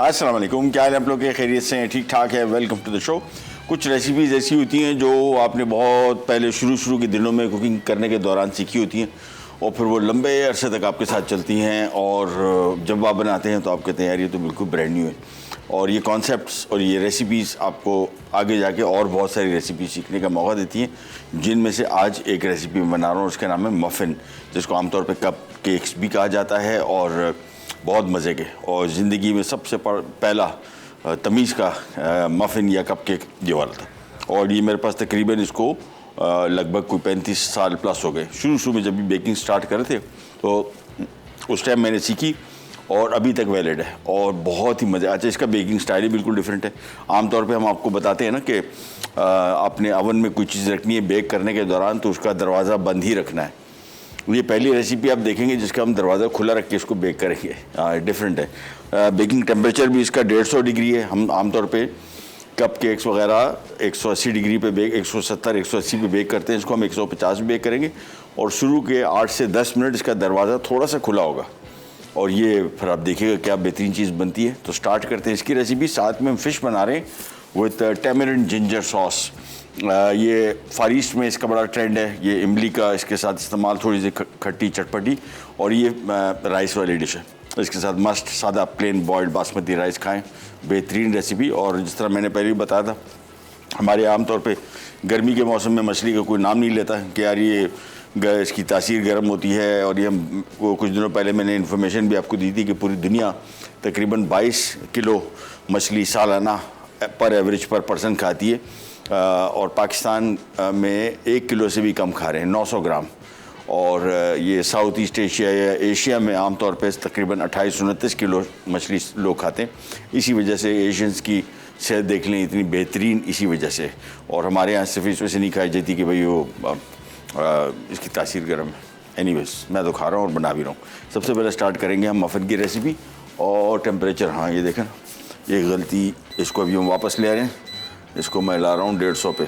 अस्सलाम वालेकुम, क्या हाल है आप लोग के? खैरियत से हैं? ठीक ठाक है। Welcome to the show. कुछ रेसिपीज़ ऐसी होती हैं जो आपने बहुत पहले शुरू के दिनों में कुकिंग करने के दौरान सीखी होती हैं और फिर वो लंबे अरसे तक आपके साथ चलती हैं और जब आप बनाते हैं तो आप कहते हैं यार ये तो बिल्कुल ब्रांड न्यू है। और ये कॉन्सेप्ट्स और ये रेसिपीज़ आपको आगे जाके और बहुत सारी रेसिपी सीखने का मौका देती हैं, जिनमें से आज एक रेसिपी मैं बना रहा हूँ। उसका नाम है मफ़िन, जिसको आमतौर पर कप केक्स भी कहा जाता है और बहुत मज़े के और ज़िंदगी में सबसे पहला तमीज़ का मफ़िन या कप केक ये वाला था। और ये मेरे पास तकरीबन इसको लगभग कोई 35 साल प्लस हो गए। शुरू में जब भी बेकिंग स्टार्ट करे थे तो उस टाइम मैंने सीखी और अभी तक वैलिड है और बहुत ही मज़ा। अच्छा, इसका बेकिंग स्टाइल ही बिल्कुल डिफरेंट है। आमतौर पे हम आपको बताते हैं ना कि अपने अवन में कोई चीज़ रखनी है बेक करने के दौरान तो उसका दरवाज़ा बंद ही रखना है। ये पहली रेसिपी आप देखेंगे जिसका हम दरवाज़ा खुला रख के इसको बेक करेंगे। डिफरेंट है। बेकिंग टेम्परेचर भी इसका 150 डिग्री है। हम आमतौर पे कप केक्स वगैरह 180 डिग्री पे बेक 170-180 पे बेक करते हैं। इसको हम 150 बेक करेंगे और शुरू के 8 से 10 मिनट इसका दरवाज़ा थोड़ा सा खुला होगा और ये फिर आप देखिएगा क्या बेहतरीन चीज़ बनती है। तो स्टार्ट करते हैं इसकी रेसिपी। साथ में हम फ़िश बना रहे हैं विथ टैमरिंड जिंजर सॉस। ये फार ईस्ट में इसका बड़ा ट्रेंड है। ये इमली का इसके साथ इस्तेमाल, थोड़ी सी खट्टी चटपटी, और ये राइस वाली डिश है। इसके साथ मस्ट सादा प्लेन बॉयल्ड बासमती राइस खाएं। बेहतरीन रेसिपी। और जिस तरह मैंने पहले भी बताया था, हमारे आमतौर पे गर्मी के मौसम में मछली का कोई नाम नहीं लेता कि यार ये इसकी तासीर गर्म होती है। और ये हम कुछ दिनों पहले मैंने इन्फॉर्मेशन भी आपको दी थी कि पूरी दुनिया तकरीबन 22 किलो मछली सालाना पर एवरेज पर पर्सन खाती है और पाकिस्तान में 1 किलो से भी कम खा रहे हैं, 900 ग्राम। और ये साउथ ईस्ट एशिया या एशिया में आमतौर पे तकरीबन 28-29 किलो मछली लोग खाते हैं। इसी वजह से एशियंस की सेहत देख लें इतनी बेहतरीन इसी वजह से। और हमारे यहाँ सिर्फ इस वजह से नहीं खाई जाती कि भाई वो इसकी तासीर गर्म है। एनीवेज, मैं तो खा रहा हूँ और बना भी रहा हूँ। सबसे पहले स्टार्ट करेंगे हम मफ़िन की रेसिपी। और टेम्परेचर, हाँ ये देखें, ये गलती, इसको अभी हम वापस ले आ रहे हैं। इसको मैं ला रहा हूँ 150 पे।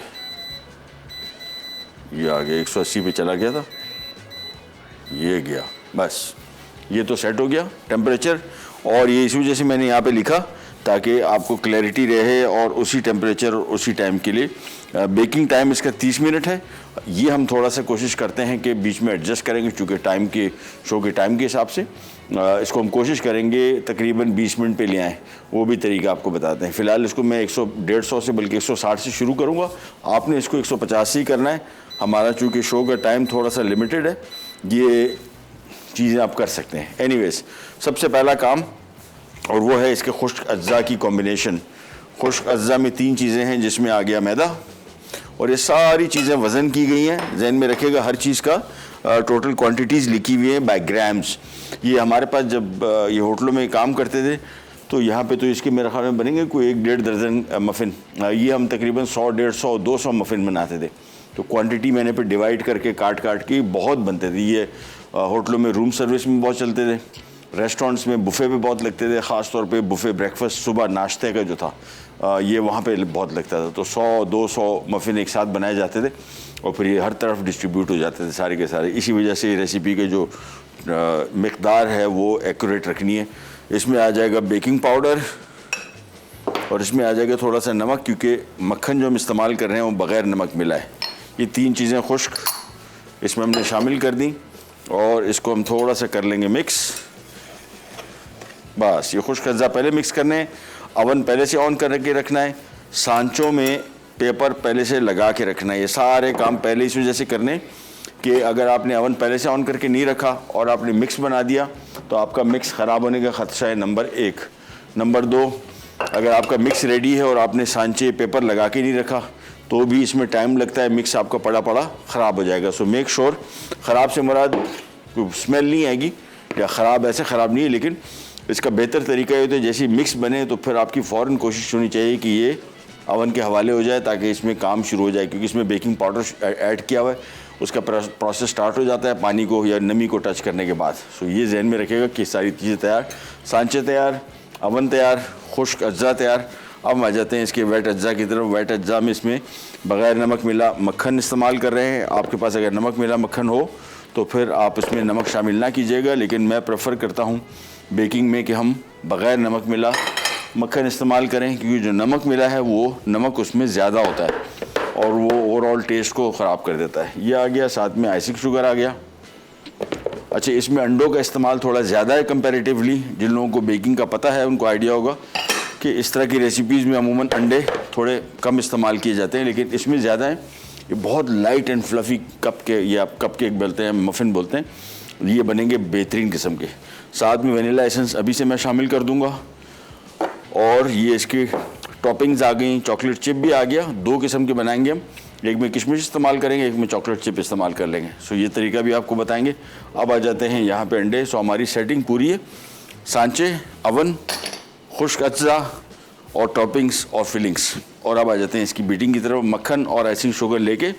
ये आ गया, 180 पे चला गया था, ये गया। बस ये तो सेट हो गया टेम्परेचर। और ये इस वजह से मैंने यहाँ पे लिखा ताकि आपको क्लैरिटी रहे और उसी टेम्परेचर और उसी टाइम के लिए। बेकिंग टाइम इसका 30 मिनट है। ये हम थोड़ा सा कोशिश करते हैं कि बीच में एडजस्ट करेंगे चूँकि टाइम के शो के टाइम के हिसाब से। इसको हम कोशिश करेंगे तकरीबन 20 मिनट पे ले आएँ, वो भी तरीका आपको बताते हैं। फ़िलहाल इसको मैं 150 से बल्कि 160 से शुरू करूँगा। आपने इसको 150 से ही करना है। हमारा चूँकि शो का टाइम थोड़ा सा लिमिटेड है, ये चीज़ें आप कर सकते हैं। एनीवेज, सबसे पहला काम और वो है इसके खुश्क अज्जा की कॉम्बिनेशन। खुश्क अज्जा में 3 चीज़ें हैं, जिसमें आ गया मैदा, और ये सारी चीज़ें वज़न की गई हैं। जहन में रखिएगा हर चीज़ का टोटल क्वांटिटीज़ लिखी हुई हैं बाय ग्राम्स। ये हमारे पास जब ये होटलों में काम करते थे तो यहाँ पे तो इसके मेरे ख्याल में बनेंगे कोई 1-1.5 दर्जन मफ़िन। ये हम तकरीबन 100, 150, 200 मफ़िन बनाते थे। तो क्वांटिटी मैंने पे डिवाइड करके काट के बहुत बनते थे। ये होटलों में रूम सर्विस में बहुत चलते थे, रेस्टोरेंट्स में बुफ़े पे बहुत लगते थे। ख़ास तौर पे बुफ़े ब्रेकफास्ट सुबह नाश्ते का जो था ये वहाँ पे बहुत लगता था। तो 100-200 मफ़िन एक साथ बनाए जाते थे और फिर ये हर तरफ डिस्ट्रीब्यूट हो जाते थे सारे के सारे। इसी वजह से रेसिपी के जो मिक़दार है वो एक्यूरेट रखनी है। इसमें आ जाएगा बेकिंग पाउडर और इसमें आ जाएगा थोड़ा सा नमक, क्योंकि मक्खन जो हम इस्तेमाल कर रहे हैं वो बग़ैर नमक मिला है। ये 3 चीज़ें खुश्क इसमें हमने शामिल कर दी और इसको हम थोड़ा सा कर लेंगे मिक्स। बस ये खुश्क अज्जा पहले मिक्स करने हैं। अवन पहले से ऑन करके रखना है। सांचों में पेपर पहले से लगा के रखना है। ये सारे काम पहले इस वजह से करने कि अगर आपने अवन पहले से ऑन करके नहीं रखा और आपने मिक्स बना दिया तो आपका मिक्स ख़राब होने का ख़दशा है, नंबर 1। नंबर 2, अगर आपका मिक्स रेडी है और आपने सांचे पेपर लगा के नहीं रखा तो भी इसमें टाइम लगता है, मिक्स आपका पड़ा ख़राब हो जाएगा। सो मेक श्योर, ख़राब से मुराद स्मेल नहीं आएगी या ख़राब ऐसे ख़राब नहीं है, लेकिन इसका बेहतर तरीका ये होता है जैसे मिक्स बने तो फिर आपकी फ़ौरन कोशिश होनी चाहिए कि ये अवन के हवाले हो जाए ताकि इसमें काम शुरू हो जाए, क्योंकि इसमें बेकिंग पाउडर ऐड किया हुआ है। उसका प्रोसेस स्टार्ट हो जाता है पानी को या नमी को टच करने के बाद। सो ये जहन में रखिएगा कि सारी चीज़ें तैयार, सांचे तैयार, अवन तैयार, खुश्क अज्जा तैयार। अब हम आ जाते हैं इसके वेट अज्जा की तरफ। वेट अज्जा में इसमें बग़ैर नमक मिला मक्खन इस्तेमाल कर रहे हैं। आपके पास अगर नमक मिला मक्खन हो तो फिर आप इसमें नमक शामिल ना कीजिएगा, लेकिन मैं प्रेफर करता हूँ बेकिंग में कि हम बग़ैर नमक मिला मक्खन इस्तेमाल करें, क्योंकि जो नमक मिला है वो नमक उसमें ज़्यादा होता है और वो ओवरऑल टेस्ट को ख़राब कर देता है। ये आ गया, साथ में आइसिंग शुगर आ गया। अच्छा, इसमें अंडों का इस्तेमाल थोड़ा ज़्यादा है कंपैरेटिवली। जिन लोगों को बेकिंग का पता है उनको आइडिया होगा कि इस तरह की रेसिपीज़ में अमूमन अंडे थोड़े कम इस्तेमाल किए जाते हैं, लेकिन इसमें ज़्यादा है। ये बहुत लाइट एंड फ्लफ़ी कप के, ये आप कप केक बोलते हैं, मफ़िन बोलते हैं, ये बनेंगे बेहतरीन किस्म के। साथ में वनीला एसेंस अभी से मैं शामिल कर दूंगा। और ये इसकी टॉपिंग्स आ गई, चॉकलेट चिप भी आ गया। 2 किस्म के बनाएंगे हम, एक में किशमिश इस्तेमाल करेंगे, एक में चॉकलेट चिप इस्तेमाल कर लेंगे। सो ये तरीका भी आपको बताएंगे। अब आ जाते हैं यहाँ पे अंडे। सो हमारी सेटिंग पूरी है, सांचे, अवन, खुश्क अज्जा और टॉपिंग्स और फिलिंग्स। और अब आ जाते हैं इसकी बीटिंग की तरफ। मक्खन और आइसिंग शुगर लेके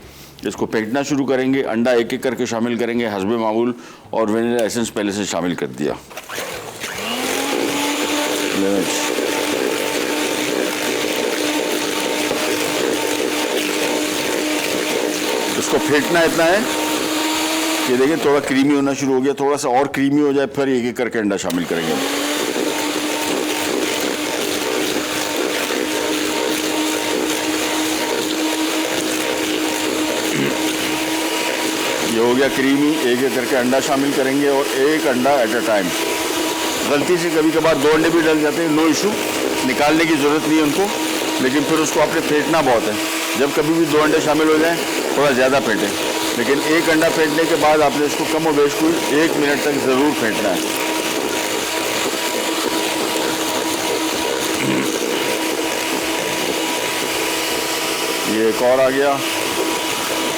इसको फेंटना शुरू करेंगे। अंडा एक एक करके शामिल करेंगे हस्बे मामूल, और वनीला एसेंस पहले से शामिल कर दिया। इसको फेंटना इतना है कि देखिए थोड़ा क्रीमी होना शुरू हो गया, थोड़ा सा और क्रीमी हो जाए, फिर एक एक करके अंडा शामिल करेंगे। ये हो गया क्रीमी, एक एक करके अंडा शामिल करेंगे और एक अंडा एट अ टाइम। गलती से कभी कभार 2 अंडे भी डल जाते हैं, नो इशू, निकालने की ज़रूरत नहीं है उनको, लेकिन फिर उसको आपने फेंटना बहुत है। जब कभी भी 2 अंडे शामिल हो जाएं थोड़ा ज़्यादा फेंटें, लेकिन एक अंडा फेंटने के बाद आपने इसको कम और बेश कोई 1 मिनट तक ज़रूर फेंटना है। ये एक और आ गया,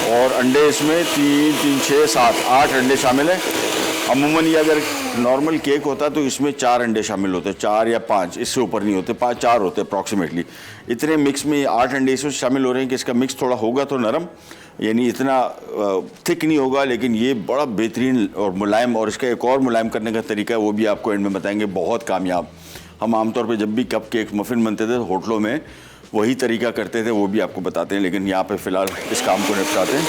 और अंडे इसमें 3, 3, 6, 7, 8 अंडे शामिल हैं। अमूमन ये अगर नॉर्मल केक होता तो इसमें 4 अंडे शामिल होते, 4 या 5, इससे ऊपर नहीं होते, 4 होते अप्रॉक्सीमेटली। इतने मिक्स में 8 अंडे इसमें शामिल हो रहे हैं कि इसका मिक्स थोड़ा होगा तो नरम, यानी इतना थिक नहीं होगा, लेकिन ये बड़ा बेहतरीन और मुलायम। और इसका एक और मुलायम करने का तरीका है, वो भी आपको एंड में बताएंगे, बहुत कामयाब। हम आमतौर पर जब भी कप केक मफ़िन बनते थे होटलों में वही तरीका करते थे, वो भी आपको बताते हैं, लेकिन यहाँ पे फ़िलहाल इस काम को निपटाते हैं।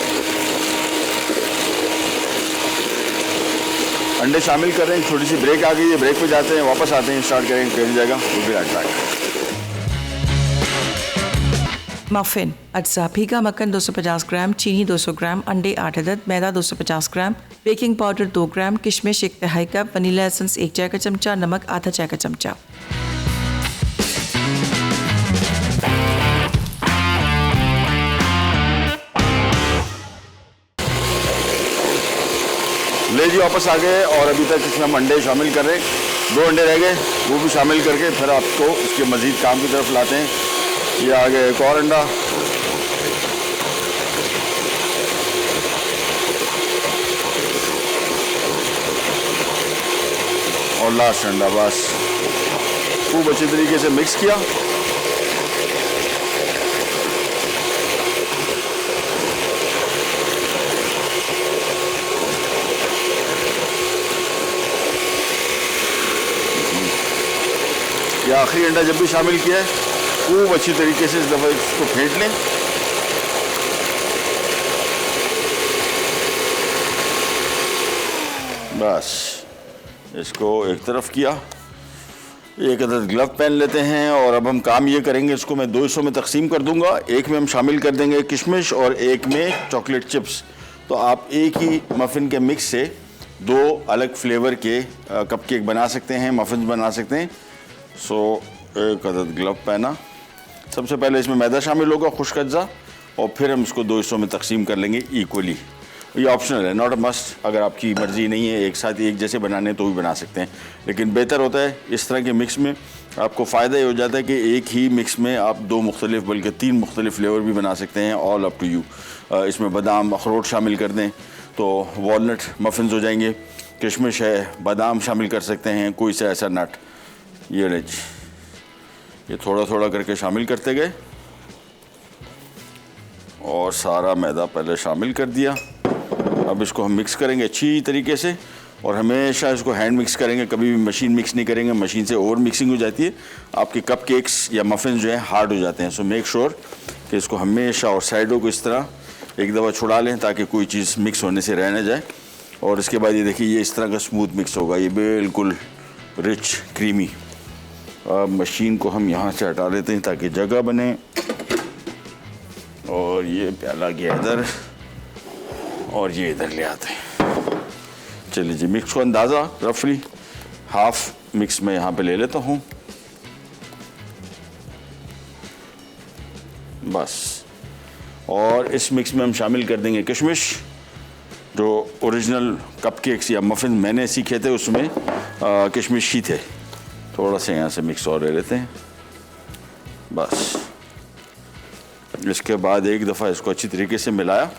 अंडे शामिल कर रहे हैं, छोटी सी ब्रेक आ गई है, ब्रेक पे जाते हैं, वापस आते हैं, स्टार्ट करेंगे, ट्रेन जाएगा, वो भी राइट। मफिन अज्जा, भीगा मक्खन 250 ग्राम, चीनी 200 ग्राम, अंडे 8 अदद, मैदा 250 ग्राम, बेकिंग पाउडर 2 ग्राम, किशमिश 1 तिहाई कप, वनीला एसेंस 1 चाय का चमचा, नमक आधा चाय का चमचा। ले जी वापस आ गए, और अभी तक इसमें हम अंडे शामिल कर रहे हैं। 2 अंडे रह गए, वो भी शामिल करके फिर आपको इसके मज़ीद काम की तरफ लाते हैं। ये आ गया एक और अंडा, और लास्ट अंडा। बस खूब अच्छी तरीके से मिक्स किया। ये आखिरी अंडा जब भी शामिल किया है खूब अच्छी तरीके से इस दफ़ा इसको फेंट लें। बस इसको एक तरफ किया, एक अदद ग्लव पहन लेते हैं, और अब हम काम ये करेंगे, इसको मैं 2 हिस्सों में तकसीम कर दूंगा। एक में हम शामिल कर देंगे किशमिश और एक में चॉकलेट चिप्स। तो आप एक ही मफ़िन के मिक्स से 2 अलग फ्लेवर के कपकेक बना सकते हैं, मफ़िन बना सकते हैं। सो एक अदद ग्लव पहना। सबसे पहले इसमें मैदा शामिल होगा, खुश्क अज्जा, और फिर हम इसको 2 हिस्सों में तकसीम कर लेंगे इक्वली। ये ऑप्शनल है, नॉट अ मस्ट। अगर आपकी मर्ज़ी नहीं है एक साथ एक जैसे बनाने तो भी बना सकते हैं, लेकिन बेहतर होता है इस तरह के मिक्स में आपको फ़ायदा ये हो जाता है कि एक ही मिक्स में आप 2 मुख्तलिफ बल्कि 3 मुख्तलिफ फ्लेवर भी बना सकते हैं। All up to you. इसमें बादाम अखरोट शामिल कर दें तो वॉलनट मफ़िन्स हो जाएंगे। किशमिश है, बादाम शामिल कर सकते हैं, कोई सा ऐसा नट। ये ले, ये थोड़ा थोड़ा करके शामिल करते गए, और सारा मैदा पहले शामिल कर दिया। अब इसको हम मिक्स करेंगे अच्छी तरीके से, और हमेशा इसको हैंड मिक्स करेंगे, कभी भी मशीन मिक्स नहीं करेंगे। मशीन से ओवर मिक्सिंग हो जाती है, आपके कप केक्स या मफ़िन जो है हार्ड हो जाते हैं। सो मेक श्योर कि इसको हमेशा और साइडों को इस तरह एक दफ़ा छुड़ा लें ताकि कोई चीज़ मिक्स होने से रह न जाए। और इसके बाद ये देखिए, ये इस तरह का स्मूथ मिक्स होगा, ये बिल्कुल रिच क्रीमी। मशीन को हम यहाँ से हटा लेते हैं ताकि जगह बने। और ये प्याला गया इधर और ये इधर ले आते हैं। चलिए जी, मिक्स को अंदाज़ा रफली हाफ मिक्स में यहाँ पे ले लेता हूँ बस। और इस मिक्स में हम शामिल कर देंगे किशमिश। जो ओरिजिनल कपकेक्स या मफिन मैंने सीखे थे उसमें किशमिश ही थे। थोड़ा सा यहाँ से मिक्स और ले लेते हैं बस। इसके बाद एक दफ़ा इसको अच्छी तरीके से मिलाया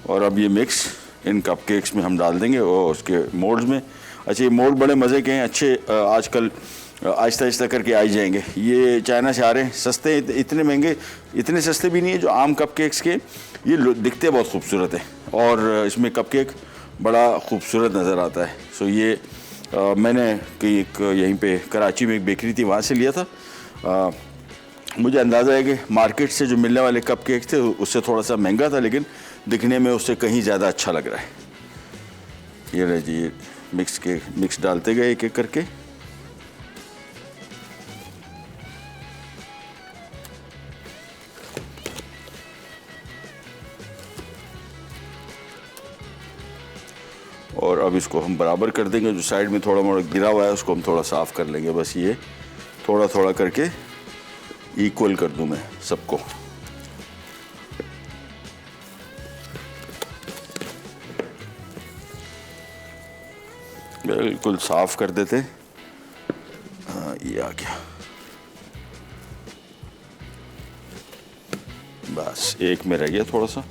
और अब ये मिक्स इन कपकेक्स में हम डाल देंगे और उसके मोल्ड्स में। अच्छा, ये मोल्ड बड़े मज़े के हैं, अच्छे आजकल आहिस्ता आहिस्ता करके आ ही जाएंगे। ये चाइना से आ रहे हैं, सस्ते, इतने महंगे, इतने सस्ते भी नहीं है जो आम कपकेक्स के। ये दिखते बहुत खूबसूरत है और इसमें कपकेक बड़ा खूबसूरत नज़र आता है। सो ये मैंने कहीं एक यहीं पे कराची में एक बेकरी थी, वहाँ से लिया था। मुझे अंदाज़ा है कि मार्केट से जो मिलने वाले कपकेक थे उससे थोड़ा सा महंगा था, लेकिन दिखने में उससे कहीं ज़्यादा अच्छा लग रहा है। ये रहे जी, मिक्स डालते गए एक एक करके। और अब इसको हम बराबर कर देंगे। जो साइड में थोड़ा मोड़ा गिरा हुआ है उसको हम थोड़ा साफ़ कर लेंगे बस। ये थोड़ा थोड़ा करके इक्वल कर दूं मैं सबको। बिल्कुल साफ़ कर देते। हाँ, ये आ गया बस। एक में रह गया थोड़ा सा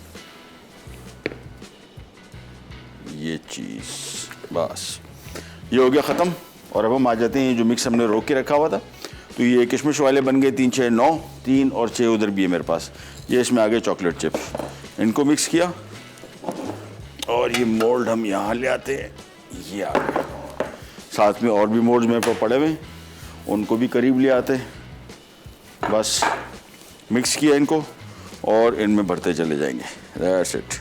ये चीज़, बस ये हो गया ख़त्म। और अब हम आ जाते हैं जो मिक्स हमने रोक के रखा हुआ था। तो ये किशमिश वाले बन गए 3 6 9, 3 और 6 उधर भी है मेरे पास। ये इसमें आ गए चॉकलेट चिप्स, इनको मिक्स किया और ये मोल्ड हम यहाँ ले आते हैं। ये आ गए, साथ में और भी मोल्ड मेरे पास पड़े हुए, उनको भी करीब ले आते हैं। बस मिक्स किया इनको और इनमें भरते चले जाएंगे। That's it.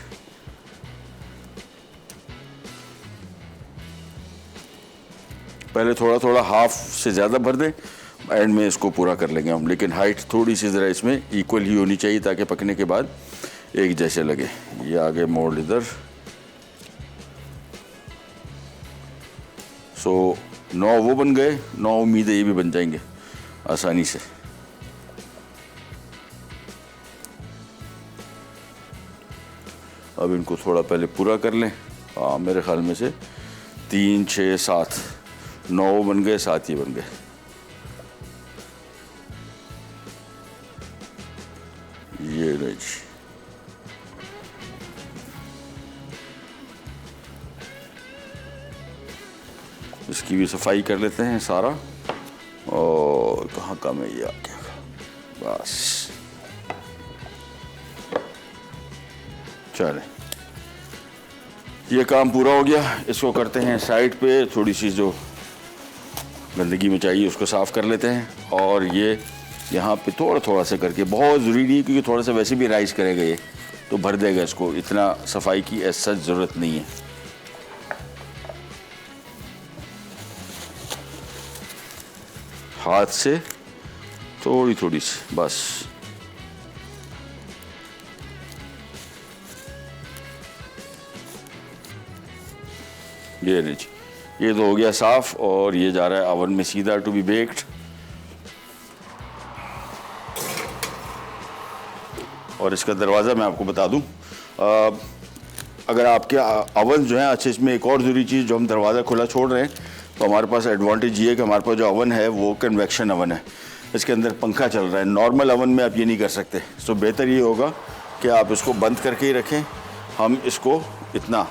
पहले थोड़ा थोड़ा हाफ से ज़्यादा भर दें, एंड में इसको पूरा कर लेंगे हम। लेकिन हाइट थोड़ी सी ज़रा इसमें इक्वल ही होनी चाहिए ताकि पकने के बाद एक जैसे लगे। ये आगे मोल्ड इधर। सो 9 वो बन गए, 9 उम्मीद है ये भी बन जाएंगे आसानी से। अब इनको थोड़ा पहले पूरा कर लें। मेरे ख्याल में से 3 6 7 9 बन गए, 7 ही बन गए। ये रहे जी। इसकी भी सफाई कर लेते हैं सारा। और कहाँ कम है, ये आ गया बस। चले, ये काम पूरा हो गया। इसको करते हैं साइड पे। थोड़ी सी जो गंदगी में चाहिए उसको साफ़ कर लेते हैं। और ये यहाँ पे थोड़ा थोड़ा सा करके, बहुत ज़रूरी नहीं क्योंकि थोड़ा सा वैसे भी राइस करेगा ये तो भर देगा इसको। इतना सफाई की ऐसा ज़रूरत नहीं है। हाथ से थोड़ी थोड़ी सी बस। ये लीजिए, ये तो हो गया साफ़ और ये जा रहा है ओवन में सीधा टू बी बेक्ड। और इसका दरवाज़ा मैं आपको बता दूं, अगर आपके ओवन जो है अच्छे, इसमें एक और ज़रूरी चीज़ जो हम दरवाज़ा खुला छोड़ रहे हैं तो हमारे पास एडवांटेज ये है कि हमारे पास जो ओवन है वो कन्वेक्शन ओवन है। इसके अंदर पंखा चल रहा है। नॉर्मल ओवन में आप ये नहीं कर सकते। सो बेहतर ये होगा कि आप इसको बंद करके ही रखें। हम इसको इतना,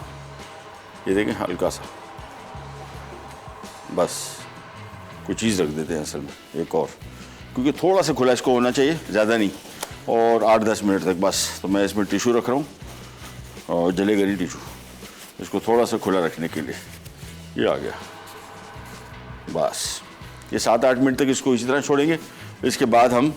ये देखें, हल्का सा बस कुछ चीज़ रख देते हैं असल में एक और, क्योंकि थोड़ा सा खुला इसको होना चाहिए, ज़्यादा नहीं। और 8-10 मिनट तक बस। तो मैं इसमें टिशू रख रहा हूँ और जलेगा नहीं टिशू, इसको थोड़ा सा खुला रखने के लिए। ये आ गया बस। ये 7-8 मिनट तक इसको इसी तरह छोड़ेंगे। इसके बाद हम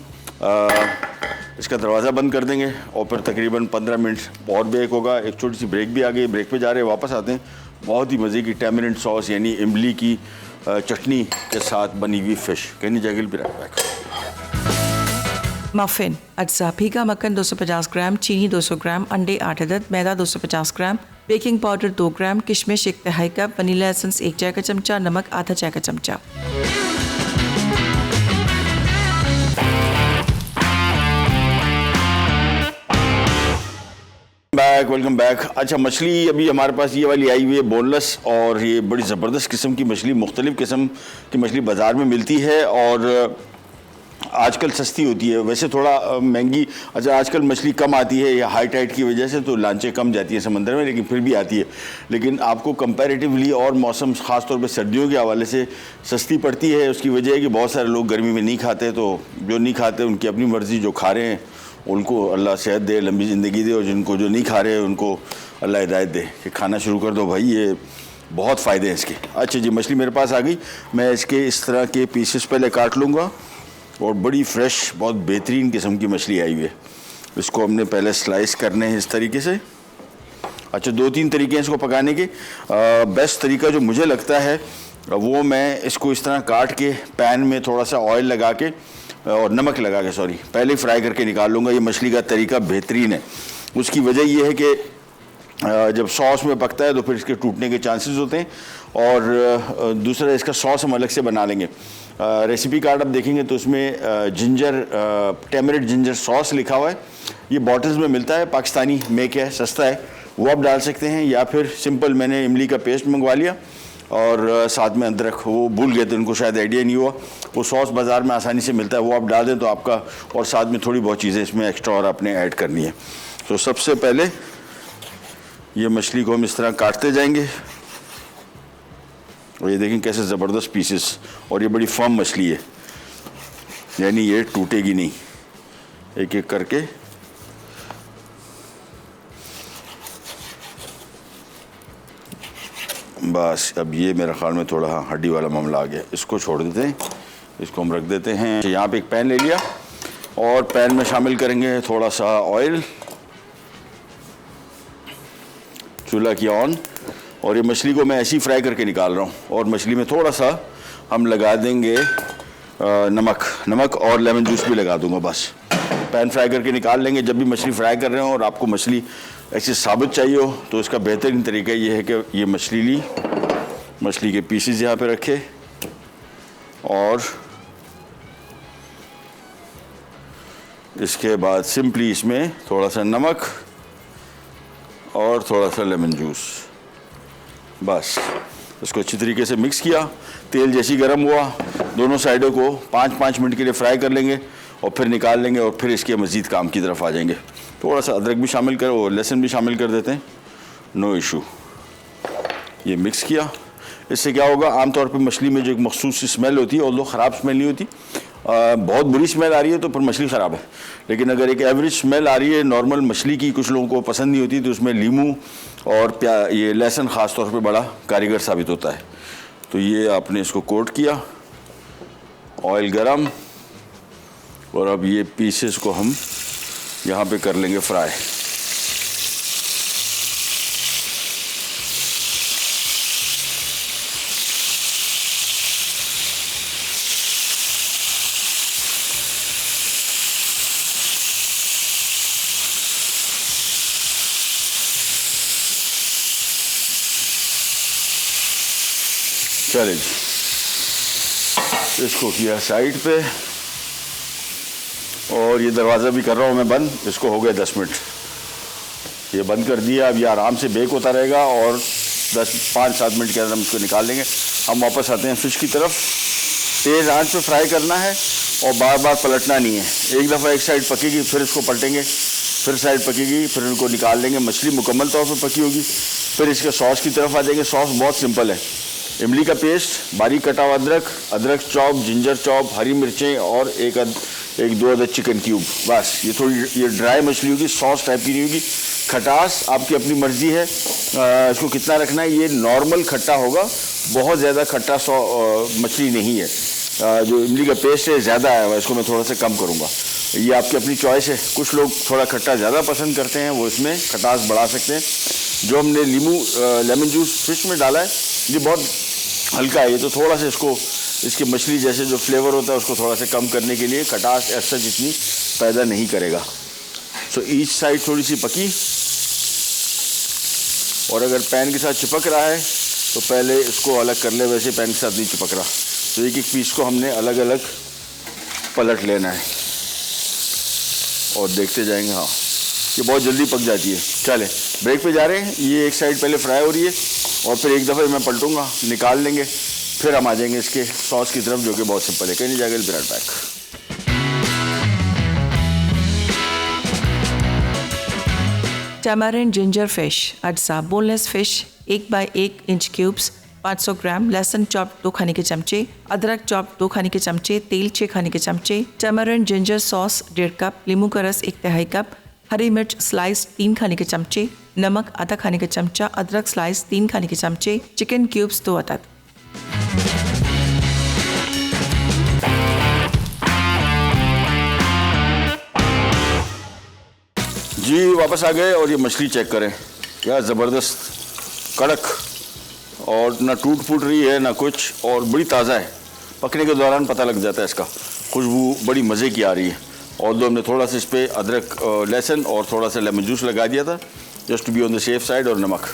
इसका दरवाज़ा बंद कर देंगे और फिर तकरीबन 15 मिनट और बेक होगा। एक छोटी सी ब्रेक भी आ गई, ब्रेक पे जा रहे हैं, वापस आते हैं। बहुत ही मज़े की टैमरिंड सॉस यानी इमली की चटनी के साथ बनी हुई fish. Can you juggle be right back. Muffin अज्जा, भीगा मक्खन 250 ग्राम, चीनी 200 ग्राम, अंडे 8 अदद, मैदा 250 ग्राम, बेकिंग पाउडर 2 ग्राम, किशमिश 1 तिहाई कप, वनीला एसेंस 1 चाय का चमचा, नमक आधा चाय का चमचा। Welcome back. अच्छा, मछली अभी हमारे पास ये वाली आई हुई है बोनलेस, और ये बड़ी ज़बरदस्त किस्म की मछली, मुख्तलिफ़ किस्म की मछली बाज़ार में मिलती है और आजकल सस्ती होती है, वैसे थोड़ा महंगी। अच्छा, आजकल मछली कम आती है या हाई टाइड की वजह से, तो लांचें कम जाती हैं समंदर में, लेकिन फिर भी आती है। लेकिन आपको कंपैरेटिवली और मौसम ख़ास तौर पे सर्दियों के हवाले से सस्ती पड़ती है। उसकी वजह है कि बहुत सारे लोग गर्मी में नहीं खाते, तो जो नहीं खाते उनकी अपनी मर्ज़ी, जो खा रहे हैं उनको अल्लाह सेहत दे, लंबी ज़िंदगी दे, और जिनको जो नहीं खा रहे हैं उनको अल्लाह हिदायत दे कि खाना शुरू कर दो भाई, ये बहुत फ़ायदे हैं इसके। अच्छा जी, मछली मेरे पास आ गई। मैं इसके इस तरह के पीसेस पहले काट लूँगा, और बड़ी फ्रेश, बहुत बेहतरीन किस्म की मछली आई हुई है। इसको हमने पहले स्लाइस करने हैं इस तरीके से। अच्छा, 2-3 तरीके हैं इसको पकाने के। बेस्ट तरीका जो मुझे लगता है वो, मैं इसको इस तरह काट के पैन में थोड़ा सा ऑयल लगा के और नमक लगा के, सॉरी, पहले ही फ्राई करके निकाल लूँगा। ये मछली का तरीका बेहतरीन है। उसकी वजह ये है कि जब सॉस में पकता है तो फिर इसके टूटने के चांसेस होते हैं, और दूसरा इसका सॉस हम अलग से बना लेंगे। रेसिपी कार्ड आप देखेंगे तो उसमें जिंजर, टेमरिड जिंजर सॉस लिखा हुआ है। ये बॉटल्स में मिलता है, पाकिस्तानी मेक है, सस्ता है, वो आप डाल सकते हैं। या फिर सिंपल मैंने इमली का पेस्ट मंगवा लिया और साथ में अदरक, वो भूल गए थे, उनको शायद आइडिया नहीं हुआ। वो सॉस बाज़ार में आसानी से मिलता है, वो आप डाल दें तो आपका, और साथ में थोड़ी बहुत चीज़ें इसमें एक्स्ट्रा और आपने ऐड करनी है। तो सबसे पहले ये मछली को हम इस तरह काटते जाएंगे, और ये देखें कैसे ज़बरदस्त पीसेस, और ये बड़ी फर्म मछली है, यानी ये टूटेगी नहीं। एक एक करके बस। अब ये मेरे ख्याल में थोड़ा हड्डी वाला मामला आ गया, इसको छोड़ देते हैं, इसको हम रख देते हैं। यहाँ पे एक पैन ले लिया, और पैन में शामिल करेंगे थोड़ा सा ऑयल, चूल्हा किया ऑन, और ये मछली को मैं ऐसे ही फ्राई करके निकाल रहा हूँ। और मछली में थोड़ा सा हम लगा देंगे नमक और लेमन जूस भी लगा दूंगा। बस पैन फ्राई करके निकाल लेंगे। जब भी मछली फ्राई कर रहे हो और आपको मछली ऐसे साबुत चाहिए हो, तो इसका बेहतरीन तरीका ये है कि ये मछली ली, मछली के पीसेस यहाँ पे रखे, और इसके बाद सिंपली इसमें थोड़ा सा नमक और थोड़ा सा लेमन जूस, बस इसको अच्छी तरीके से मिक्स किया। तेल जैसी गर्म हुआ, दोनों साइडों को 5-5 मिनट के लिए फ्राई कर लेंगे, और फिर निकाल लेंगे, और फिर इसके मज़ीद काम की तरफ आ जाएंगे। थोड़ा सा अदरक भी शामिल कर, और लहसुन भी शामिल कर देते हैं, नो इशू। ये मिक्स किया। इससे क्या होगा, आमतौर पे मछली में जो एक मखसूस सी स्मेल होती है, और लो ख़राब स्मेल नहीं होती, बहुत बुरी स्मेल आ रही है तो फिर मछली ख़राब है। लेकिन अगर एक एवरेज स्मेल आ रही है नॉर्मल मछली की, कुछ लोगों को पसंद नहीं होती, तो उसमें लीमू और ये लहसुन ख़ास तौर पे बड़ा कारीगर साबित होता है। तो ये आपने इसको कोट किया, ऑयल गरम, और अब ये पीसेस को हम यहाँ पे कर लेंगे फ्राई। चलिए, इसको किया साइड पे, और ये दरवाज़ा भी कर रहा हूँ मैं बंद। इसको हो गया 10 मिनट, ये बंद कर दिया। अब ये आराम से बेक होता रहेगा, और 5-7 मिनट के अंदर हम इसको निकाल लेंगे। हम वापस आते हैं फ़िश की तरफ। तेज़ आंच पे फ्राई करना है, और बार बार पलटना नहीं है। एक दफ़ा एक साइड पकेगी, फिर इसको पलटेंगे, फिर साइड पकेगी, फिर इनको निकाल लेंगे। मछली मुकम्मल तौर पर पकी होगी, फिर इसके सॉस की तरफ आ जाएंगे। सॉस बहुत सिंपल है, इमली का पेस्ट, बारीक कटा हुआ अदरक चॉप, जिंजर चॉप, हरी मिर्चें, और एक दो अदद चिकन क्यूब। बस ये थोड़ी ये ड्राई मछली होगी, सॉस टाइप की नहीं होगी। खटास आपकी अपनी मर्जी है, इसको कितना रखना है। ये नॉर्मल खट्टा होगा, बहुत ज़्यादा खट्टा मछली नहीं है। जो इमली का पेस्ट है ज़्यादा आया हुआ, इसको मैं थोड़ा सा कम करूँगा। ये आपकी अपनी चॉइस है। कुछ लोग थोड़ा खट्टा ज़्यादा पसंद करते हैं, वो इसमें खटास बढ़ा सकते हैं। जो हमने लेमन जूस फिश में डाला है, ये बहुत हल्का है ये, तो थोड़ा सा इसको इसकी मछली जैसे जो फ्लेवर होता है उसको थोड़ा सा कम करने के लिए खटास ऐसा जितनी पैदा नहीं करेगा। सो ईच साइड थोड़ी सी पकी, और अगर पैन के साथ चिपक रहा है तो पहले इसको अलग कर ले, वैसे पैन के साथ नहीं चिपक रहा तो एक एक पीस को हमने अलग अलग पलट लेना है और देखते जाएंगे। हाँ, ये बहुत जल्दी पक जाती है। चले ब्रेक पे जा रहे हैं, ये एक साइड पहले फ्राई हो रही है और फिर एक दफ़े मैं पलटूंगा, निकाल लेंगे, फिर हम आ जाएंगे इसके सॉस की तरफ जो कि बहुत सिंपल है। कहीं नहीं जाएगा, बिराट पैक। टैमारिंड जिंजर फिश अज्जा boneless fish 1/1 inch cubes 500 gram, लहसुन चॉप 2 खाने के चमचे, अदरक चॉप 2 खाने के चमचे, तेल 6 खाने के चमचे, टैमारिंड जिंजर सॉस 1.5 कप, नींबू का रस 1/3 कप, हरी मिर्च स्लाइस 3 खाने के चमचे, नमक आधा खाने का चमचा, अदरक स्लाइस 3 खाने के चमचे, चिकन क्यूब्स 2 अदद। जी वापस आ गए और ये मछली चेक करें, क्या ज़बरदस्त कड़क, और ना टूट फूट रही है ना कुछ, और बड़ी ताज़ा है। पकने के दौरान पता लग जाता है इसका, खुशबू बड़ी मज़े की आ रही है। और दो हमने थोड़ा सा इस पर अदरक लहसुन और थोड़ा सा लेमन जूस लगा दिया था just to be on the safe side, और नमक।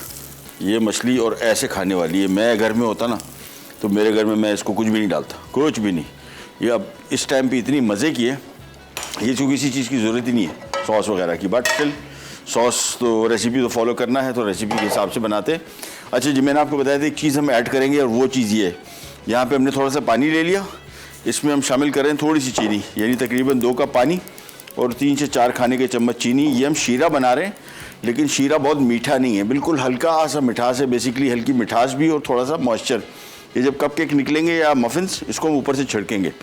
ये मछली और ऐसे खाने वाली है। मैं घर में होता ना तो मेरे घर में मैं इसको कुछ भी नहीं डालता, कुछ भी नहीं। ये अब इस टाइम पे इतनी मज़े की है, ये चूँकि किसी चीज़ की ज़रूरत ही नहीं है सॉस वगैरह की, बट स्टिल सॉस तो रेसिपी तो फॉलो करना है, तो रेसिपी के हिसाब से बनाते हैं। अच्छा जी, मैंने आपको बताया था एक चीज़ हम ऐड करेंगे और वो चीज़ ये है, यहाँ पे हमने थोड़ा सा पानी ले लिया, इसमें हम शामिल करें थोड़ी सी चीनी, यानी तकरीबन 2 कप पानी और 3 से 4 खाने के चम्मच चीनी। ये हम शीरा बना रहे हैं, लेकिन शीरा बहुत मीठा नहीं है, बिल्कुल हल्का सा मिठास है, बेसिकली हल्की मिठास भी और थोड़ा सा मॉइस्चर। ये जब कप केक निकलेंगे या मफिन्स, इसको हम ऊपर से छिड़केंगे।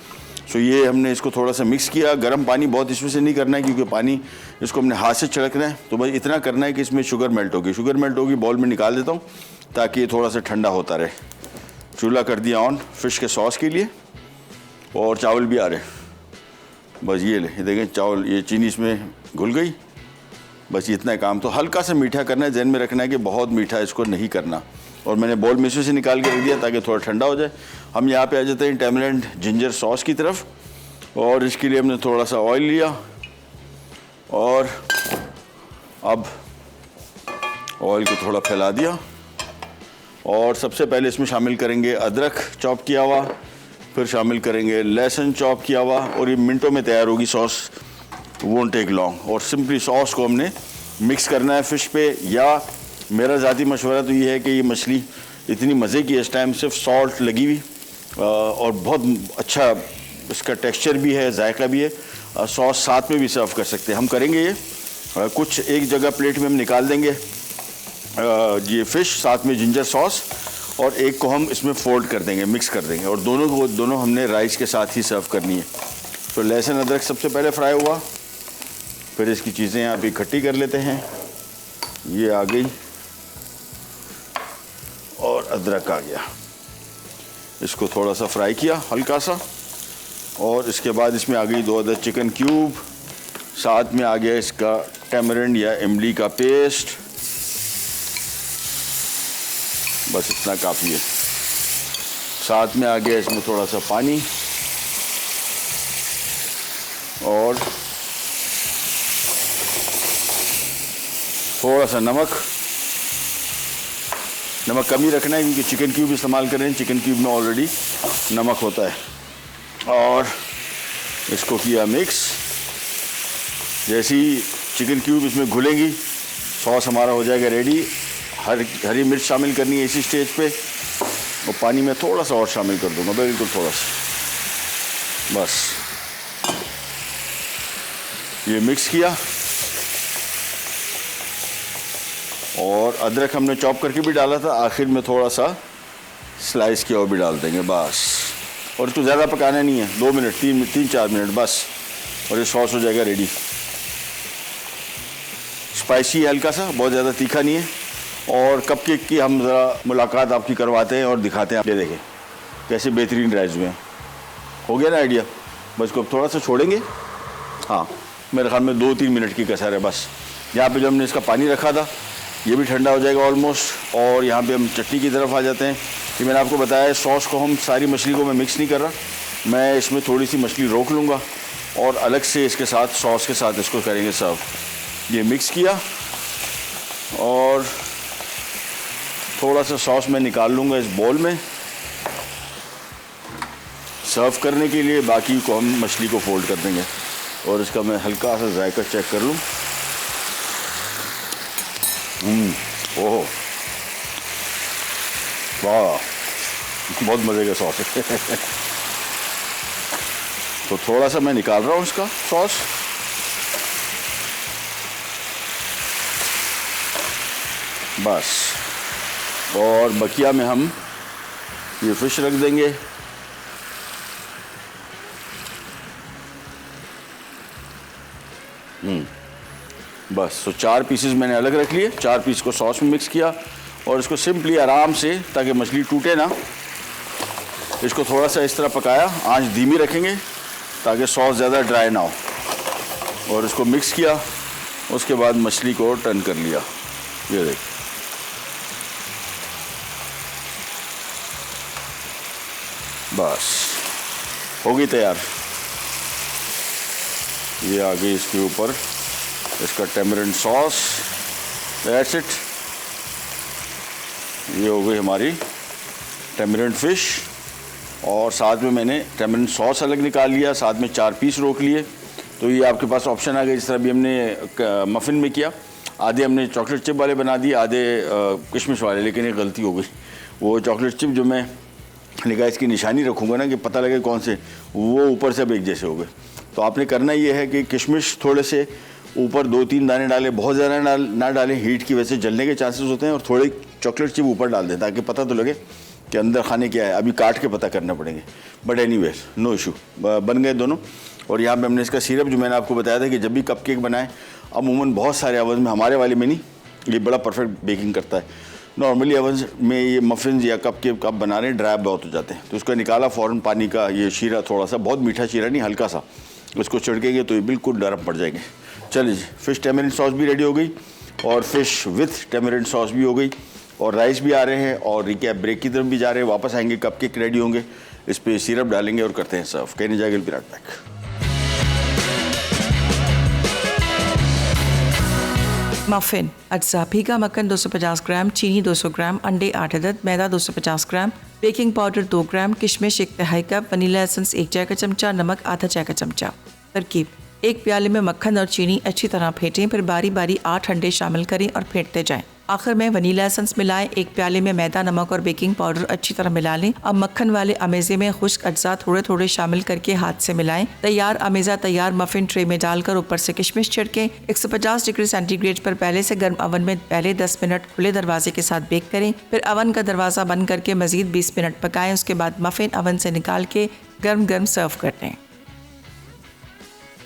सो ये हमने इसको थोड़ा सा मिक्स किया। गर्म पानी बहुत इसमें से नहीं करना है क्योंकि पानी इसको हमने हाथ से छिड़कना है, तो बस इतना करना है कि इसमें शुगर मेल्ट होगी। शुगर मेल्ट होगी, बॉल में निकाल देता हूँ ताकि ये थोड़ा सा ठंडा होता रहे। चूल्हा कर दिया ऑन फिश के सॉस के लिए, और चावल भी आ रहे, बस ये ले, ये देखें चावल, ये चीनी इसमें घुल गई। बस इतना काम, तो हल्का सा मीठा करना है, ध्यान में रखना है कि बहुत मीठा इसको नहीं करना। और मैंने बॉल में से निकाल के रख दिया ताकि थोड़ा ठंडा हो जाए। हम यहाँ पे आ जाते हैं टैमरिंड जिंजर सॉस की तरफ, और इसके लिए हमने थोड़ा सा ऑयल लिया और अब ऑयल को थोड़ा फैला दिया, और सबसे पहले इसमें शामिल करेंगे अदरक चॉप किया हुआ, फिर शामिल करेंगे लहसुन चॉप किया हुआ, और ये मिनटों में तैयार होगी सॉस, वोंट टेक लॉन्ग। और सिंपली सॉस को हमने मिक्स करना है फ़िश पे, या मेरा ज़ाती मशवरा तो ये है कि ये मछली इतनी मज़े की इस टाइम सिर्फ सॉल्ट लगी हुई और बहुत अच्छा इसका टेक्सचर भी है, जायका भी है। सॉस साथ में भी सर्व कर सकते हैं। हम करेंगे ये कुछ एक जगह प्लेट में हम निकाल देंगे ये फ़िश, साथ में जिंजर सॉस, और एक को हम इसमें फोल्ड कर देंगे, मिक्स कर देंगे, और दोनों हमने राइस के साथ ही सर्व करनी है। तो लहसुन अदरक सबसे पहले फ्राई हुआ, फिर इसकी चीज़ें यहाँ पे इकट्ठी कर लेते हैं। ये आ गई और अदरक आ गया, इसको थोड़ा सा फ्राई किया हल्का सा, और इसके बाद इसमें आ गई 2 अदद चिकन क्यूब, साथ में आ गया इसका टैमरिंड या इमली का पेस्ट, बस इतना काफ़ी है। साथ में आ गया इसमें थोड़ा सा पानी और थोड़ा सा नमक। नमक कम ही रखना है क्योंकि चिकन क्यूब इस्तेमाल कर रहे हैं, चिकन क्यूब में ऑलरेडी नमक होता है। और इसको किया मिक्स। जैसे ही चिकन क्यूब इसमें घुलेंगी, सॉस हमारा हो जाएगा रेडी। हरी मिर्च शामिल करनी है इसी स्टेज पे, और पानी में थोड़ा सा और शामिल कर दूंगा, बिल्कुल थोड़ा सा, बस ये मिक्स किया। और अदरक हमने चॉप करके भी डाला था, आखिर में थोड़ा सा स्लाइस किया हुआ भी डाल देंगे बस। और इसको ज़्यादा पकाना नहीं है, 2 मिनट 3-4 मिनट बस, और ये सॉस हो जाएगा रेडी। स्पाइसी है हल्का सा, बहुत ज़्यादा तीखा नहीं है। और कपकेक की हम ज़रा मुलाकात आपकी करवाते हैं और दिखाते हैं। आप ये देखें कैसे बेहतरीन राइस हुए हैं। हो गया ना आइडिया? बस को थोड़ा सा छोड़ेंगे, हाँ मेरे ख्याल में 2-3 मिनट की कसर है बस। यहाँ पे जो हमने इसका पानी रखा था ये भी ठंडा हो जाएगा ऑलमोस्ट। और यहाँ पे हम चटनी की तरफ आ जाते हैं। ये मैंने आपको बताया सॉस को हम सारी मछली को मैं मिक्स नहीं कर रहा, मैं इसमें थोड़ी सी मछली रोक लूँगा और अलग से इसके साथ सॉस के साथ इसको करेंगे सर्व। ये मिक्स किया और थोड़ा सा सॉस मैं निकाल लूँगा इस बोल में सर्व करने के लिए, बाकी को हम मछली को फोल्ड कर देंगे। और इसका मैं हल्का सा जायका चेक कर लूँ। ओह वाह, बहुत मज़े का सॉस है। तो थोड़ा सा मैं निकाल रहा हूँ इसका सॉस। बस, और बकिया में हम ये फिश रख देंगे। बस, तो 4 पीसेस मैंने अलग रख लिए, 4 पीस को सॉस में मिक्स किया और इसको सिंपली आराम से, ताकि मछली टूटे ना, इसको थोड़ा सा इस तरह पकाया। आंच धीमी रखेंगे ताकि सॉस ज़्यादा ड्राई ना हो। और इसको मिक्स किया, उसके बाद मछली को टर्न कर लिया। ये देख, बस हो गई तैयार। ये आ गई इसके ऊपर इसका टेमरिंड सॉस। That's it. ये हो गई हमारी टेमरिंड फिश और साथ में मैंने टेमरिंड सॉस अलग निकाल लिया, साथ में 4 पीस रोक लिए। तो ये आपके पास ऑप्शन आ गए, जिस तरह भी हमने मफ़िन में किया। आधे हमने चॉकलेट चिप वाले बना दिए, आधे किशमिश वाले, लेकिन एक गलती हो गई। वो चॉकलेट चिप जो मैं निगाह इसकी निशानी रखूँगा ना कि पता लगे कौन से, वो ऊपर से अब एक जैसे हो गए। तो आपने करना ये है कि किशमिश थोड़े से ऊपर 2-3 दाने डालें, बहुत ज़्यादा ना डालें, हीट की वजह से जलने के चांसेस होते हैं। और थोड़े चॉकलेट चिप ऊपर डाल दें ताकि पता तो लगे कि अंदर खाने क्या है। अभी काट के पता करना पड़ेंगे, बट एनीवे नो इशू, बन गए दोनों। और यहाँ पे हमने इसका सिरप, जो मैंने आपको बताया था कि जब भी कपकेक बनाएं, अमूमन बहुत सारे ओवन में, हमारे वाले में नहीं, ये बड़ा परफेक्ट बेकिंग करता है। नॉर्मली ओवन में ये मफ़िन या कपकेक कप बना रहे हैं, ड्राई बहुत हो जाते हैं। तो उसका निकाला फ़ौरन पानी का ये शीरा, थोड़ा सा, बहुत मीठा शीरा नहीं, हल्का सा, उसको छिड़केंगे तो ये बिल्कुल नरम पड़ जाएंगे। चलिए जी, फ़िश टेमरिंड सॉस भी रेडी हो गई और फ़िश विथ टेमरिंड सॉस भी हो गई और राइस भी आ रहे हैं और रिकैप ब्रेक की तरफ भी जा रहे हैं। वापस आएंगे, कपकेक रेडी होंगे, इस पर सिरप डालेंगे और करते हैं सर्व। कहने जाएगा विराट पैक। मफ़िन अज्जा, भीगा मक्खन 250 ग्राम, चीनी 200 ग्राम, अंडे 8 अदद, मैदा 250 ग्राम, बेकिंग पाउडर 2 ग्राम, किशमिश 1 तिहाई कप, वनीला एसेंस 1 चाय का चमचा, नमक आधा चाय का चमचा। तरकीब: एक प्याले में मक्खन और चीनी अच्छी तरह फेंटें, फिर बारी बारी 8 अंडे शामिल करें और फेंटते जाएं। आखिर में वनीला एसेंस मिलाएं। एक प्याले में मैदा, नमक और बेकिंग पाउडर अच्छी तरह मिला लें। अब मक्खन वाले अमेज़े में खुश्क अज्जा थोड़े थोड़े शामिल करके हाथ से मिलाएं। तैयार अमेज़ा तैयार मफ़िन ट्रे में डालकर ऊपर से किशमिश छिड़कें। 150 डिग्री सेंटीग्रेड पर पहले से गर्म अवन में पहले 10 मिनट खुले दरवाजे के साथ बेक करें। फिर अवन का दरवाज़ा बंद करके मज़ीद 20 मिनट पकाएं। उसके बाद मफ़िन अवन से निकाल के गर्म गर्म सर्व कर दें।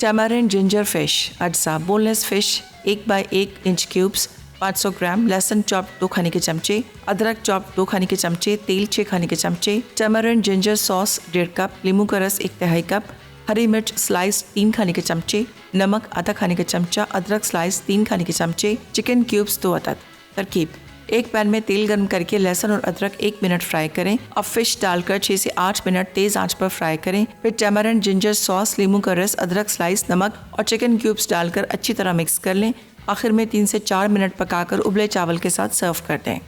टैमरिंड जिंजर फिश अज्जा, boneless fish 1 by 1 inch cubes 500 gram, लहसुन चॉप 2 खाने के चमचे, अदरक चॉप 2 खाने के चमचे, तेल 6 खाने के चमचे, टैमरिंड जिंजर सॉस 1.5 कप, नींबू का रस 1 तिहाई कप, हरी मिर्च स्लाइस 3 खाने के चमचे, नमक आधा खाने का चमचा, अदरक स्लाइस 3 खाने के चमचे, चिकन क्यूब्स 2 अदद। तरकीब: एक पैन में तेल गर्म करके लहसुन और अदरक 1 मिनट फ्राई करें। अब फिश डालकर 6 से 8 मिनट तेज आंच पर फ्राई करें। फिर टैमरिंड जिंजर सॉस, नींबू का रस, अदरक स्लाइस, नमक और चिकन क्यूब्स डालकर अच्छी तरह मिक्स कर लें। आखिर में 3 से 4 मिनट पकाकर उबले चावल के साथ सर्व कर दें।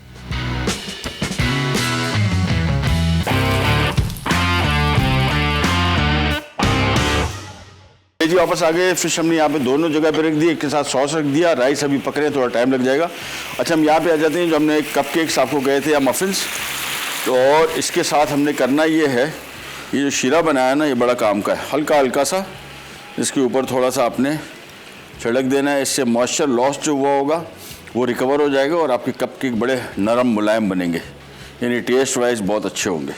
जी वापस आ गए। फिश हमने यहाँ पे दोनों जगह पे रख दी, एक के साथ सॉस रख दिया। राइस अभी पक रहे हैं, थोड़ा टाइम लग जाएगा। अच्छा, हम यहाँ पे आ जाते हैं, जो हमने कपकेक्स आपको गए थे या मफिन्स, तो और इसके साथ हमने करना ये है, ये जो शीरा बनाया ना, ये बड़ा काम का है। हल्का हल्का सा इसके ऊपर थोड़ा सा आपने छिड़क देना है। इससे मॉइस्चर लॉस जो हुआ होगा वो रिकवर हो जाएगा और आपके कपकेक बड़े नरम मुलायम बनेंगे, यानी टेस्ट वाइज बहुत अच्छे होंगे।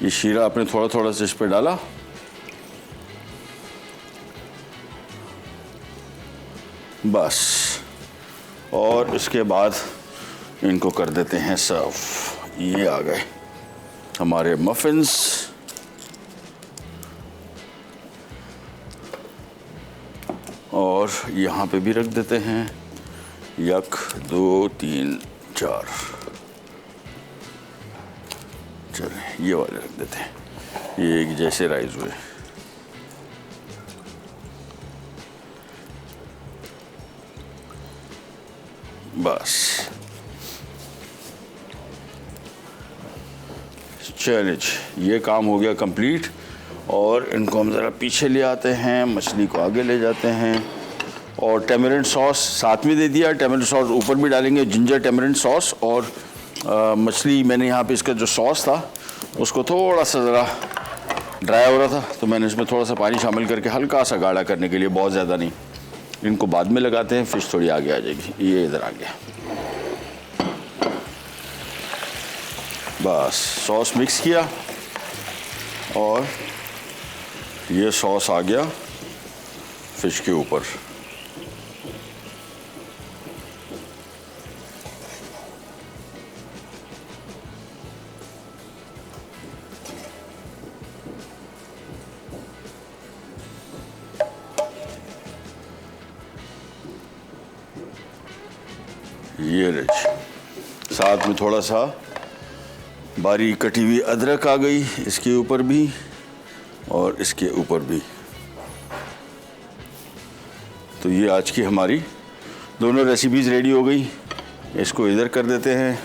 ये शीरा आपने थोड़ा थोड़ा सा इस पर डाला, बस, और इसके बाद इनको कर देते हैं सर्व। ये आ गए हमारे मफिन्स। और यहाँ पे भी रख देते हैं 1 2 3 4। ये वाले रख देते हैं, ये एक जैसे राइस हुए। बस चलिए ये काम हो गया कंप्लीट। और इनको हम ज़रा पीछे ले आते हैं, मछली को आगे ले जाते हैं। और टेमरिंड सॉस साथ में दे दिया, टेमरिंड सॉस ऊपर भी डालेंगे, जिंजर टेमरिंड सॉस। और मछली मैंने यहाँ पे इसका जो सॉस था उसको थोड़ा सा ज़रा ड्राई हो रहा था, तो मैंने इसमें थोड़ा सा पानी शामिल करके हल्का सा गाढ़ा करने के लिए, बहुत ज़्यादा नहीं। इनको बाद में लगाते हैं, फिश थोड़ी आगे आ जाएगी। ये इधर आ गया। बस सॉस मिक्स किया और ये सॉस आ गया फिश के ऊपर। ये रही, साथ में थोड़ा सा बारीक कटी हुई अदरक आ गई इसके ऊपर भी और इसके ऊपर भी। तो ये आज की हमारी दोनों रेसिपीज़ रेडी हो गई। इसको इधर कर देते हैं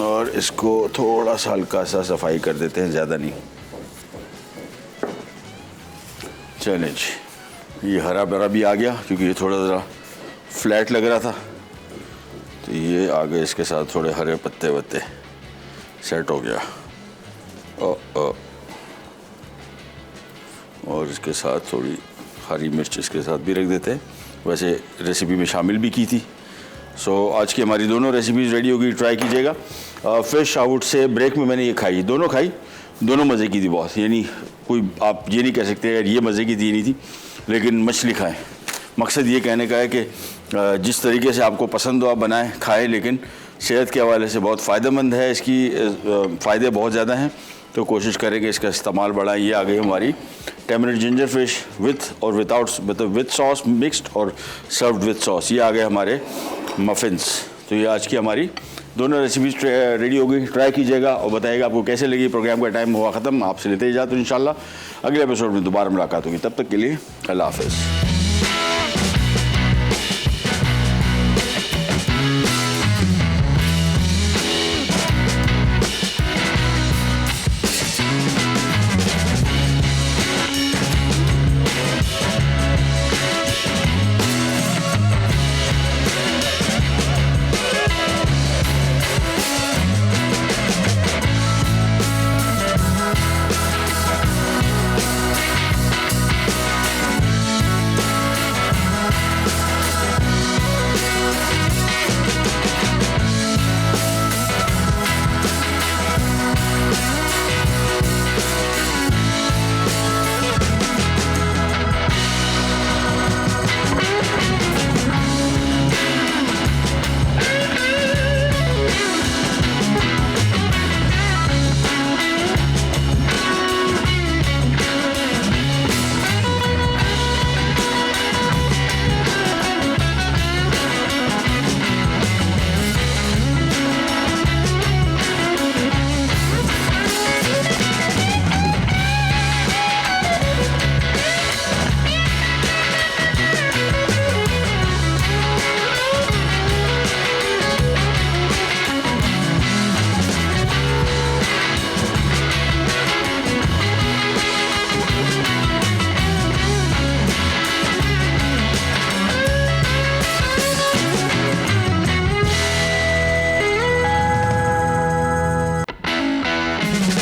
और इसको थोड़ा सा हल्का सा सफाई कर देते हैं, ज़्यादा नहीं। चलें जी, ये हरा भरा भी आ गया क्योंकि ये थोड़ा ज़रा फ्लैट लग रहा था, तो ये आगे इसके साथ थोड़े हरे पत्ते वत्ते सेट हो गया। और इसके साथ थोड़ी हरी मिर्च इसके साथ भी रख देते हैं, वैसे रेसिपी में शामिल भी की थी। सो आज की हमारी दोनों रेसिपीज़ रेडी होगी, ट्राई कीजिएगा। फ़िश आउट से ब्रेक में मैंने ये खाई, दोनों खाई, दोनों मज़े की थी बहुत। यानी कोई आप ये नहीं कह सकते यार ये मज़े की थी नहीं थी, लेकिन मछली खाएं। मकसद ये कहने का है कि जिस तरीके से आपको पसंद हो आप बनाएं खाएं, लेकिन सेहत के हवाले से बहुत फ़ायदेमंद है, इसकी फ़ायदे बहुत ज़्यादा हैं, तो कोशिश करें कि इसका इस्तेमाल बढ़ाएं। ये आ गई हमारी टेमरिंड जिंजर फिश विथ और विदाउट, मतलब विथ सॉस मिक्स्ड और सर्व्ड विथ सॉस। ये आ गए हमारे मफ़िन्स। तो ये आज की हमारी दोनों रेसिपीज़ रेडी हो गई, ट्राई कीजिएगा और बताइएगा आपको कैसे लगी। प्रोग्राम का टाइम हुआ ख़त्म, आपसे लेते ही जाते इंशाल्लाह अगले एपिसोड में दोबारा मुलाकात होगी। तब तक के लिए अल्लाह हाफ़िज़।